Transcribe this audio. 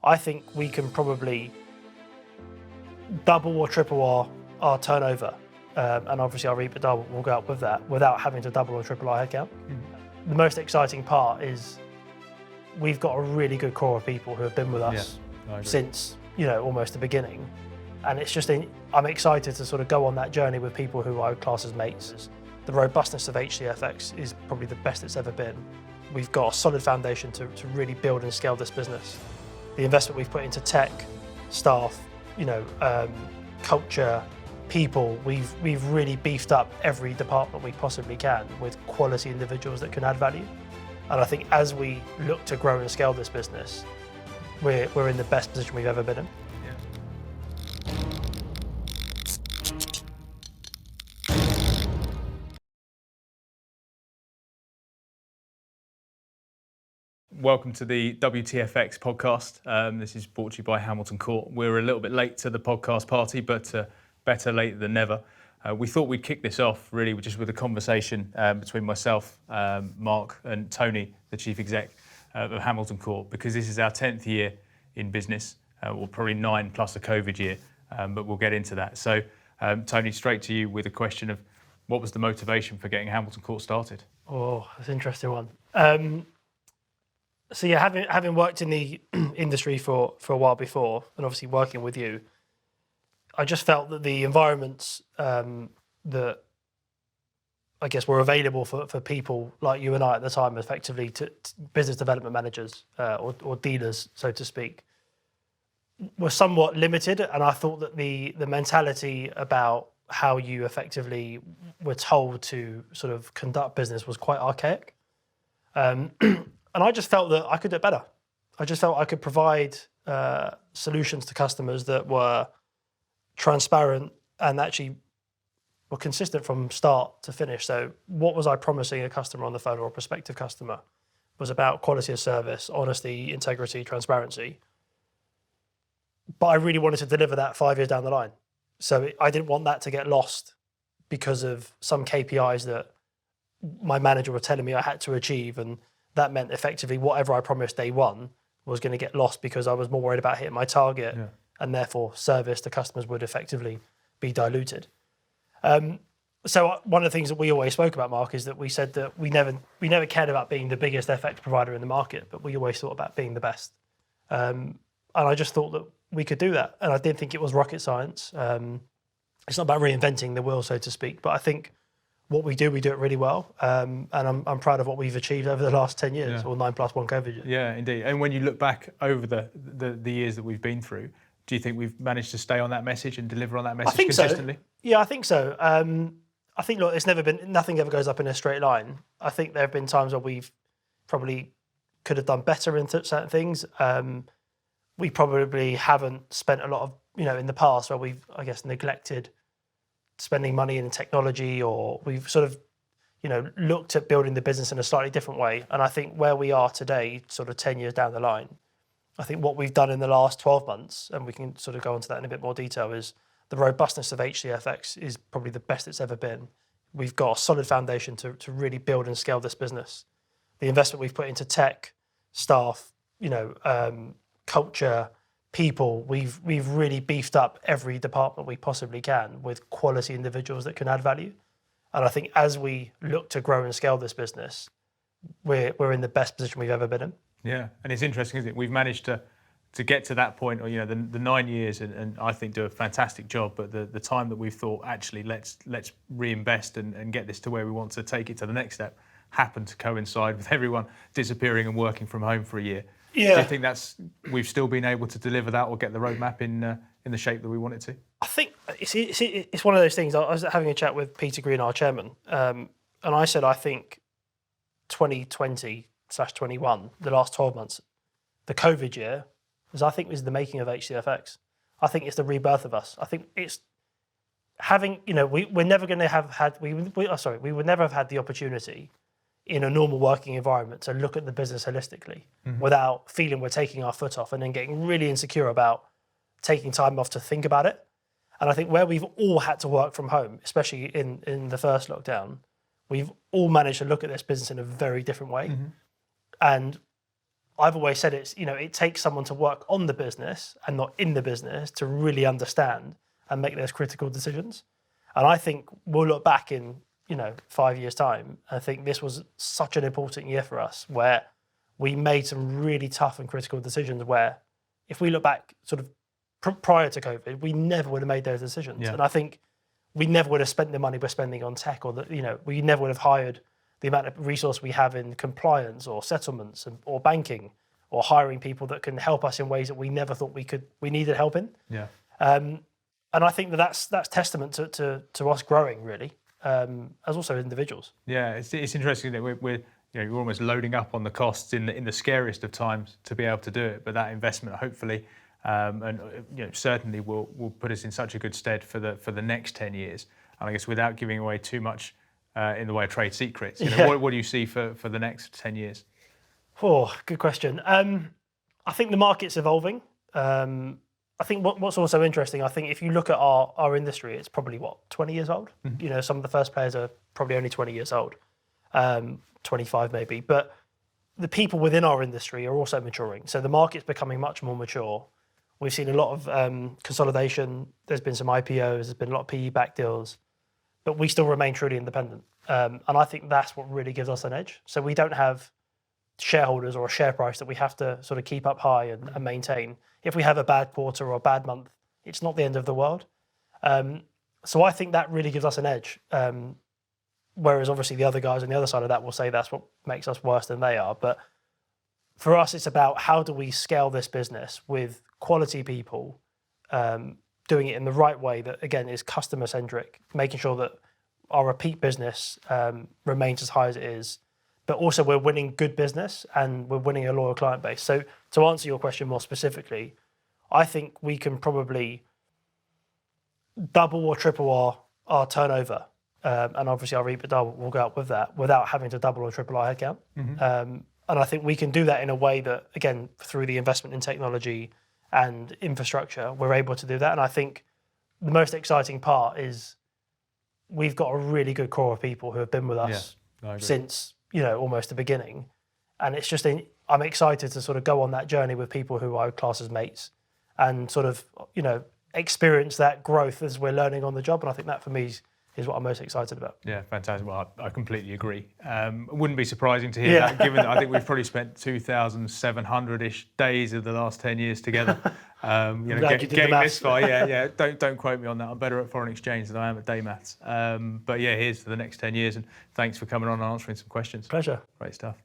I think we can probably double or triple our turnover. And obviously our EBITDA will go up with that without having to double or triple our headcount. The most exciting part is we've got a really good core of people who have been with us since, almost the beginning. And it's just, I'm excited to sort of go on that journey with people who I would class as mates. The robustness of HCFX is probably the best it's ever been. We've got a solid foundation to really build and scale this business. The investment we've put into tech, staff, culture, people, we've really beefed up every department we possibly can with quality individuals that can add value. And I think as we look to grow and scale this business, we're in the best position we've ever been in. Welcome to the WTFX podcast. This is brought to you by Hamilton Court. We're a little bit late to the podcast party, but better late than never. We thought we'd kick this off really just with a conversation between myself, Mark, and Tony, the chief exec of Hamilton Court, because this is our 10th year in business, or probably 9 plus a COVID year, but we'll get into that. So, Tony, straight to you with a question of what was the motivation for getting Hamilton Court started? Oh, that's an interesting one. So yeah, having worked in the industry for a while before, and obviously working with you, I just felt that the environments that I guess were available for people like you and I at the time, effectively to business development managers or dealers, so to speak, were somewhat limited. And I thought that the mentality about how you effectively were told to sort of conduct business was quite archaic. And I just felt that I could do it better. I just felt I could provide solutions to customers that were transparent and actually were consistent from start to finish. So what was I promising a customer on the phone, or a prospective customer, was about quality of service, honesty, integrity, transparency. But I really wanted to deliver that 5 years down the line. So I didn't want that to get lost because of some KPIs that my manager were telling me I had to achieve, and that meant effectively whatever I promised day one was going to get lost because I was more worried about hitting my target, and therefore service to customers would effectively be diluted. So one of the things that we always spoke about, Mark, is that we said that we never cared about being the biggest FX provider in the market, but we always thought about being the best. And I just thought that we could do that. And I didn't think it was rocket science. It's not about reinventing the wheel, so to speak, but I think what we do it really well. And I'm proud of what we've achieved over the last 10 years, or 9 plus 1 COVID year. Yeah, indeed. And when you look back over the years that we've been through, do you think we've managed to stay on that message and deliver on that message consistently? So. Yeah, I think so. I think, look, nothing ever goes up in a straight line. I think there have been times where we've probably could have done better in certain things. We probably haven't spent a lot of, in the past where we've, I guess, neglected spending money in technology, or we've sort of, looked at building the business in a slightly different way. And I think where we are today, sort of 10 years down the line, I think what we've done in the last 12 months, and we can sort of go into that in a bit more detail, is the robustness of HCFX is probably the best it's ever been. We've got a solid foundation to really build and scale this business. The investment we've put into tech, staff, culture, people, we've really beefed up every department we possibly can with quality individuals that can add value. And I think as we look to grow and scale this business, we're in the best position we've ever been in. Yeah, and it's interesting, isn't it? We've managed to get to that point, or the 9 years, and I think do a fantastic job. But the time that we've thought, actually, let's reinvest and get this to where we want to take it to the next step, happened to coincide with everyone disappearing and working from home for a year. Yeah. Do you think we've still been able to deliver that, or get the roadmap in the shape that we want it to? I think it's one of those things. I was having a chat with Peter Green, our chairman, and I said I think 2020/21, the last 12 months, the COVID year, was the making of HCFX. I think it's the rebirth of us. I think it's having, we're never going to have had, we would never have had the opportunity in a normal working environment to look at the business holistically without feeling we're taking our foot off and then getting really insecure about taking time off to think about it. And I think where we've all had to work from home, especially in the first lockdown, we've all managed to look at this business in a very different way. And I've always said it takes someone to work on the business and not in the business to really understand and make those critical decisions. And I think we'll look back in 5 years' time and think this was such an important year for us, where we made some really tough and critical decisions. Where if we look back, sort of prior to COVID, we never would have made those decisions. Yeah. And I think we never would have spent the money we're spending on tech, or we never would have hired the amount of resource we have in compliance or settlements or banking, or hiring people that can help us in ways that we never thought we needed help in. Yeah. And I think that's testament to us growing, really, as also individuals. Yeah, it's interesting that we're almost loading up on the costs in the scariest of times to be able to do it. But that investment, hopefully, and certainly will put us in such a good stead for the next 10 years. And I guess without giving away too much in the way of trade secrets, what do you see for the next 10 years? Oh, good question. I think the market's evolving. I think what's also interesting, I think if you look at our industry, it's probably 20 years old. Mm-hmm. Some of the first players are probably only 20 years old, 25 maybe. But the people within our industry are also maturing. So the market's becoming much more mature. We've seen a lot of consolidation. There's been some IPOs. There's been a lot of PE-backed deals. But we still remain truly independent. And I think that's what really gives us an edge. So we don't have shareholders or a share price that we have to sort of keep up high and maintain. If we have a bad quarter or a bad month, it's not the end of the world. So I think that really gives us an edge. Whereas obviously the other guys on the other side of that will say that's what makes us worse than they are. But for us, it's about how do we scale this business with quality people, doing it in the right way that, again, is customer-centric, making sure that our repeat business remains as high as it is, but also we're winning good business and we're winning a loyal client base. So to answer your question more specifically, I think we can probably double or triple our turnover, and obviously our EBITDA will go up with that without having to double or triple our headcount. Mm-hmm. And I think we can do that in a way that, again, through the investment in technology and infrastructure, we're able to do that. And I think the most exciting part is we've got a really good core of people who have been with us since almost the beginning. And it's just, I'm excited to sort of go on that journey with people who I would class as mates and sort of, experience that growth as we're learning on the job. And I think that for me is what I'm most excited about. Yeah, fantastic. Well, I completely agree. It wouldn't be surprising to hear that, given that I think we've probably spent 2,700-ish days of the last 10 years together. Getting this far. Yeah. Don't quote me on that. I'm better at foreign exchange than I am at day maths. But yeah, here's for the next 10 years. And thanks for coming on and answering some questions. Pleasure. Great stuff.